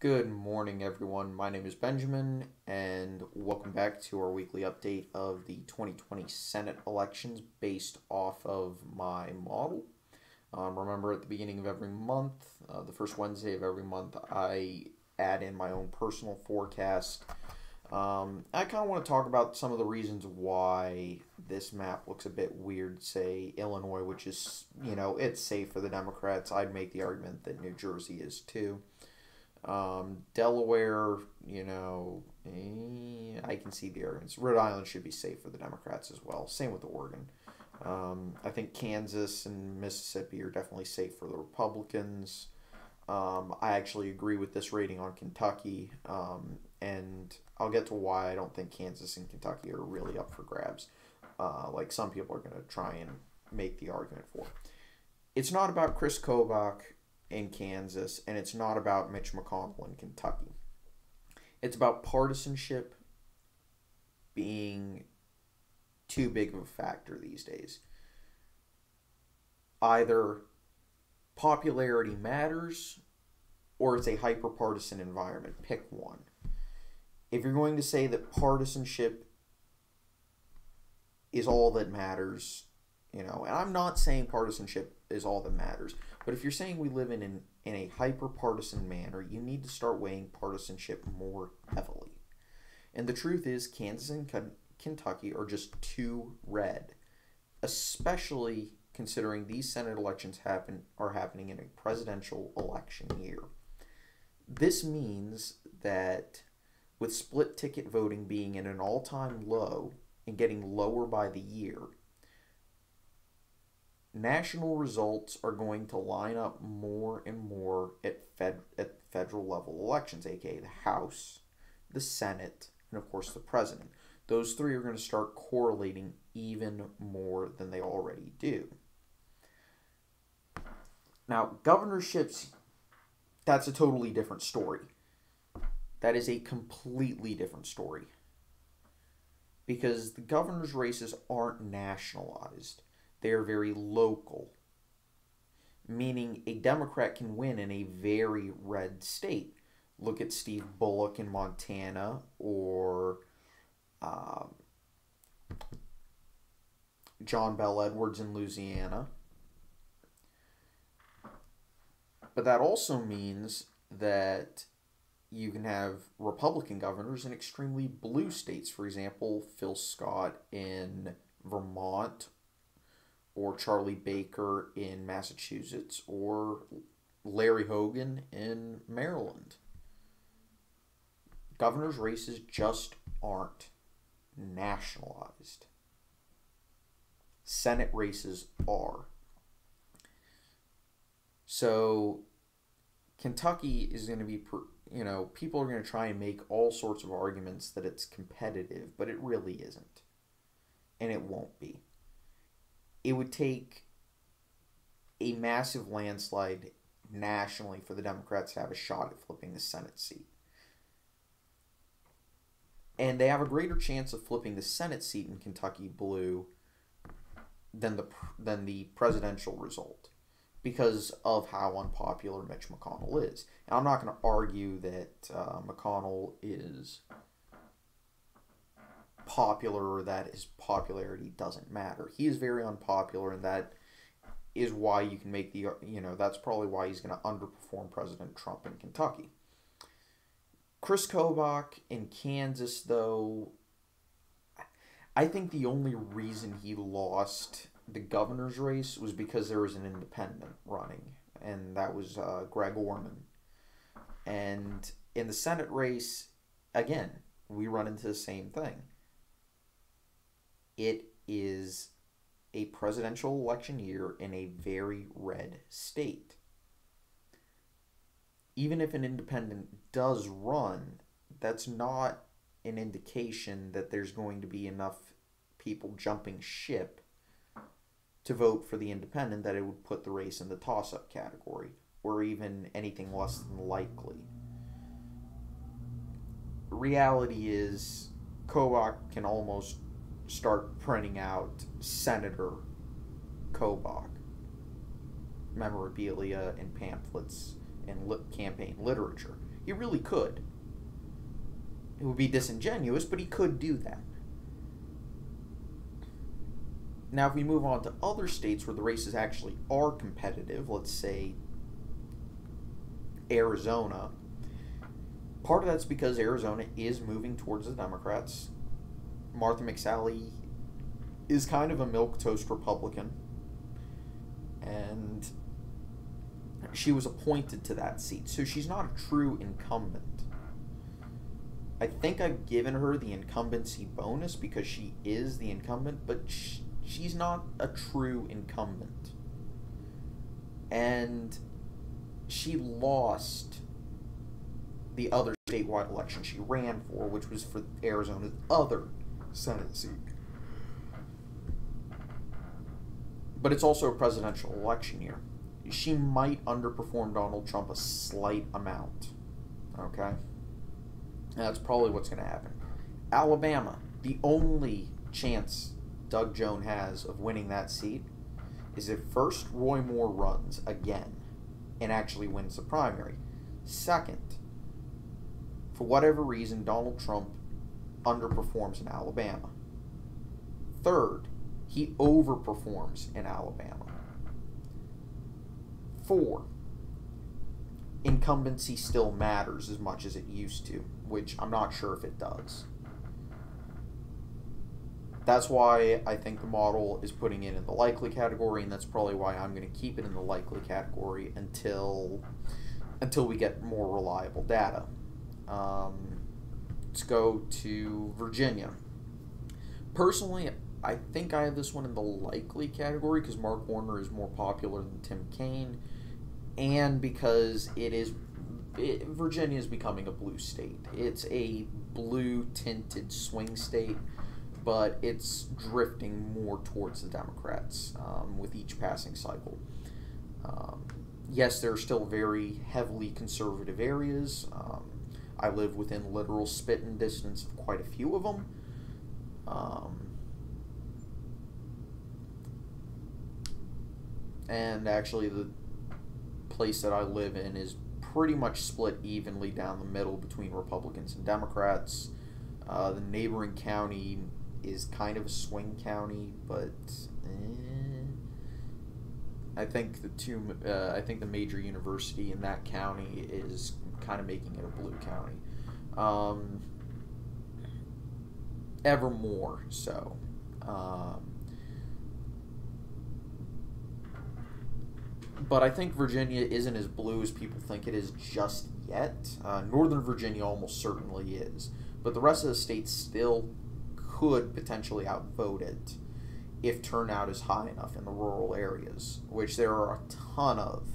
Good morning, everyone. My name is Benjamin, and welcome back to our weekly update of the 2020 Senate elections based off of my model. Remember, at the beginning of every month, the first Wednesday of every month, I add in my own personal forecast. I kind of want to talk about some of the reasons why this map looks a bit weird. Say Illinois, which is, it's safe for the Democrats. I'd make the argument that New Jersey is too. Delaware, I can see the arguments. Rhode Island should be safe for the Democrats as well. Same with Oregon. I think Kansas and Mississippi are definitely safe for the Republicans. I actually agree with this rating on Kentucky, and I'll get to why I don't think Kansas and Kentucky are really up for grabs, like some people are going to try and make the argument for. It's not about Chris Kobach in Kansas, and it's not about Mitch McConnell in Kentucky. It's about partisanship being too big of a factor these days. Either popularity matters or it's a hyper-partisan environment. Pick one. If you're going to say that partisanship is all that matters, and I'm not saying partisanship is all that matters, but if you're saying we live in a hyper-partisan manner, you need to start weighing partisanship more heavily. And the truth is, Kansas and Kentucky are just too red, especially considering these Senate elections are happening in a presidential election year. This means that with split ticket voting being at an all-time low and getting lower by the year, national results are going to line up more and more at federal level elections, aka the House, the Senate, and of course the President. Those three are going to start correlating even more than they already do. Now, governorships, that's a totally different story. That is a completely different story. Because the governor's races aren't nationalized. They are very local, meaning a Democrat can win in a very red state. Look at Steve Bullock in Montana, or John Bel Edwards in Louisiana. But that also means that you can have Republican governors in extremely blue states. For example, Phil Scott in Vermont, or Charlie Baker in Massachusetts, or Larry Hogan in Maryland. Governor's races just aren't nationalized. Senate races are. So Kentucky is going to be, people are going to try and make all sorts of arguments that it's competitive, but it really isn't. And it won't be. It would take a massive landslide nationally for the Democrats to have a shot at flipping the Senate seat. And they have a greater chance of flipping the Senate seat in Kentucky blue than the presidential result, because of how unpopular Mitch McConnell is. And I'm not going to argue that McConnell is popular, or that his popularity doesn't matter. He is very unpopular, and that is why you can make the, that's probably why he's going to underperform President Trump in Kentucky. Chris Kobach in Kansas, though, I think the only reason he lost the governor's race was because there was an independent running, and that was Greg Orman. And in the Senate race, again, we run into the same thing. It is a presidential election year in a very red state. Even if an independent does run, that's not an indication that there's going to be enough people jumping ship to vote for the independent that it would put the race in the toss-up category, or even anything less than likely. Reality is, Kobach can almost start printing out Senator Kobach memorabilia and pamphlets in campaign literature. He really could. It would be disingenuous, but he could do that. Now, if we move on to other states where the races actually are competitive, let's say Arizona, part of that's because Arizona is moving towards the Democrats. Martha McSally is kind of a milquetoast Republican, and she was appointed to that seat, so she's not a true incumbent. I think I've given her the incumbency bonus because she is the incumbent, but she's not a true incumbent. And she lost the other statewide election she ran for, which was for Arizona's other Senate seat. But it's also a presidential election year. She might underperform Donald Trump a slight amount. Okay? And that's probably what's going to happen. Alabama, the only chance Doug Jones has of winning that seat is if first Roy Moore runs again and actually wins the primary. Second, for whatever reason, Donald Trump underperforms in Alabama. Third, he overperforms in Alabama. 4, incumbency still matters as much as it used to, which I'm not sure if it does. That's why I think the model is putting it in the likely category, and that's probably why I'm going to keep it in the likely category until we get more reliable data. Let's go to Virginia. Personally, I think I have this one in the likely category because Mark Warner is more popular than Tim Kaine, and because Virginia is becoming a blue state. It's a blue-tinted swing state, but it's drifting more towards the Democrats with each passing cycle. Yes, there are still very heavily conservative areas. I live within literal spitting distance of quite a few of them. And actually, the place that I live in is pretty much split evenly down the middle between Republicans and Democrats. The neighboring county is kind of a swing county, but I think the major university in that county is kind of making it a blue county. Ever more so. But I think Virginia isn't as blue as people think it is just yet. Northern Virginia almost certainly is. But the rest of the state still could potentially outvote it if turnout is high enough in the rural areas, which there are a ton of.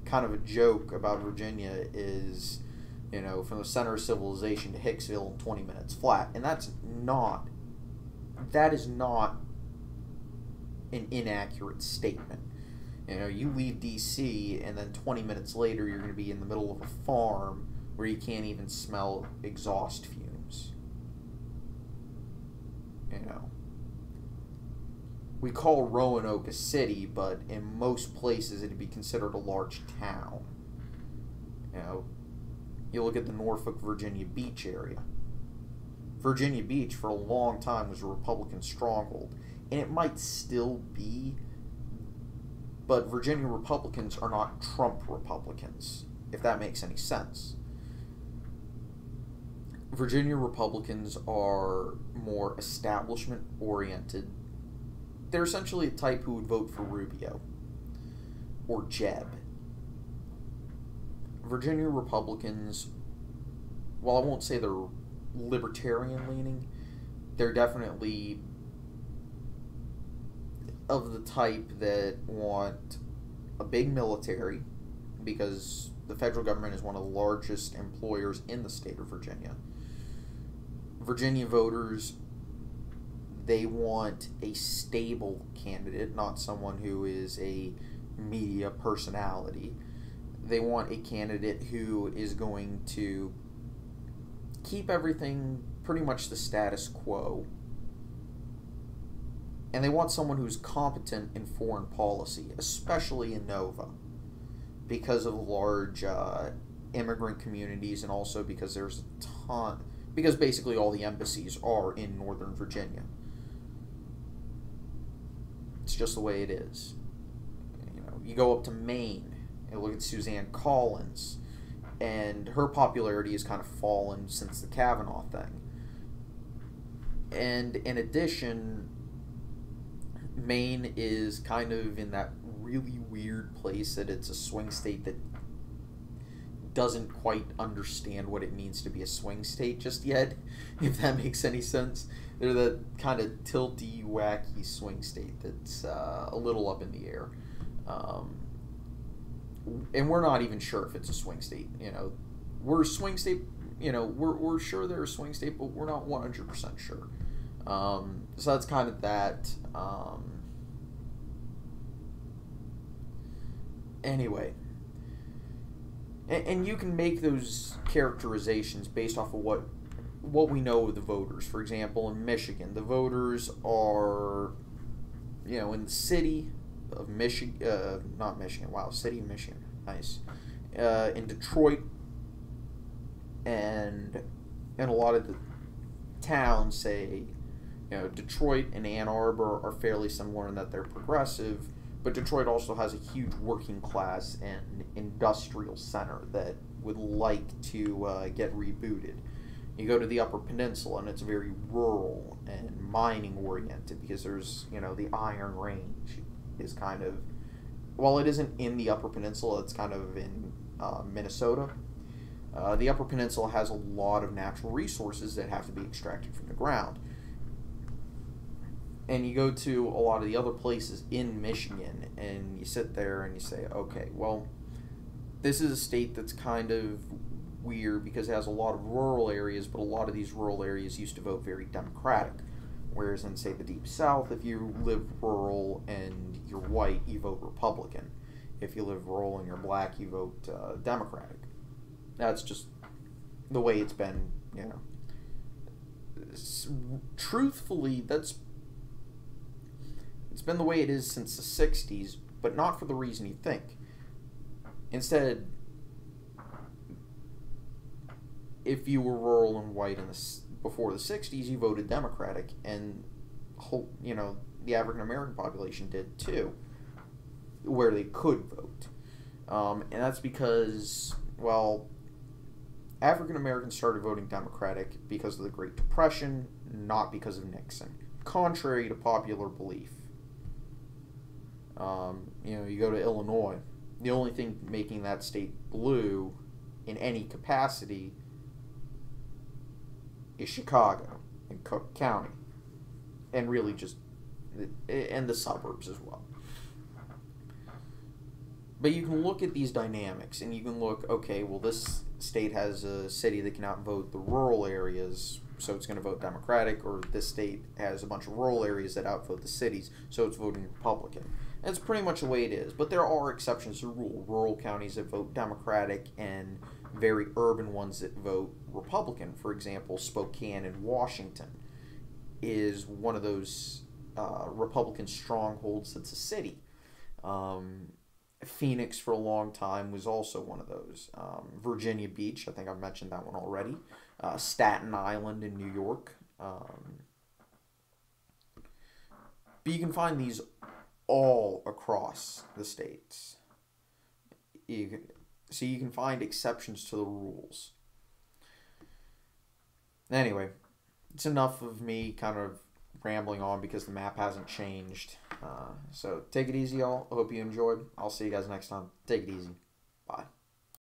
Kind of a joke about Virginia is, from the center of civilization to Hicksville in 20 minutes flat. And that is not an inaccurate statement. You leave D.C. and then 20 minutes later you're going to be in the middle of a farm where you can't even smell exhaust fumes. We call Roanoke a city, but in most places it'd be considered a large town. You look at the Norfolk, Virginia Beach area. Virginia Beach for a long time was a Republican stronghold, and it might still be, but Virginia Republicans are not Trump Republicans, if that makes any sense. Virginia Republicans are more establishment-oriented. They're essentially a type who would vote for Rubio or Jeb. Virginia Republicans, while I won't say they're libertarian-leaning, they're definitely of the type that want a big military, because the federal government is one of the largest employers in the state of Virginia. Virginia voters, they want a stable candidate, not someone who is a media personality. They want a candidate who is going to keep everything pretty much the status quo. And they want someone who's competent in foreign policy, especially in Nova. because of large immigrant communities, and also because there's a ton, because basically all the embassies are in Northern Virginia. It's just the way it is. You know, you go up to Maine and look at Suzanne Collins, and her popularity has kind of fallen since the Kavanaugh thing. And in addition, Maine is kind of in that really weird place that it's a swing state that doesn't quite understand what it means to be a swing state just yet, if that makes any sense. They're the kind of tilty, wacky swing state that's a little up in the air. And we're not even sure if it's a swing state. You know, we're a swing state, you know, we're sure they're a swing state, but we're not 100% sure. So that's kind of that. Anyway, and you can make those characterizations based off of what we know of the voters. For example, in Michigan, the voters are, you know, in the city of Michigan, not Michigan, wow, city of Michigan, nice, in Detroit, and a lot of the towns, say, you know, Detroit and Ann Arbor are fairly similar in that they're progressive, but Detroit also has a huge working class and industrial center that would like to get rebooted. You go to the Upper Peninsula, and it's very rural and mining oriented, because there's, you know, the Iron Range is kind of, while it isn't in the Upper Peninsula, it's kind of in Minnesota. The Upper Peninsula has a lot of natural resources that have to be extracted from the ground. And you go to a lot of the other places in Michigan, and you sit there and you say, okay, well, this is a state that's kind of weird because it has a lot of rural areas, but a lot of these rural areas used to vote very Democratic. Whereas in, say, the Deep South, if you live rural and you're white, you vote Republican. If you live rural and you're black, you vote Democratic. That's just the way it's been, you know. Truthfully, it's been the way it is since the 60s, but not for the reason you think. Instead, if you were rural and white before the 60s, you voted Democratic, and you know, the African American population did too, where they could vote. And that's because, well, African Americans started voting Democratic because of the Great Depression, not because of Nixon, contrary to popular belief. You know, you go to Illinois, the only thing making that state blue in any capacity is Chicago and Cook County, and really just and the suburbs as well. But you can look at these dynamics, and you can look, okay, well, this state has a city that can outvote the rural areas, so it's going to vote Democratic, or this state has a bunch of rural areas that outvote the cities, so it's voting Republican. And it's pretty much the way it is, but there are exceptions to the rule. Rural counties that vote Democratic and very urban ones that vote Republican. For example, Spokane in Washington is one of those Republican strongholds that's a city. Phoenix for a long time was also one of those. Virginia Beach, I think I've mentioned that one already. Staten Island in New York. But you can find these all across the states. So you can find exceptions to the rules. Anyway, it's enough of me kind of rambling on because the map hasn't changed. So take it easy, y'all. I hope you enjoyed. I'll see you guys next time. Take it easy. Bye.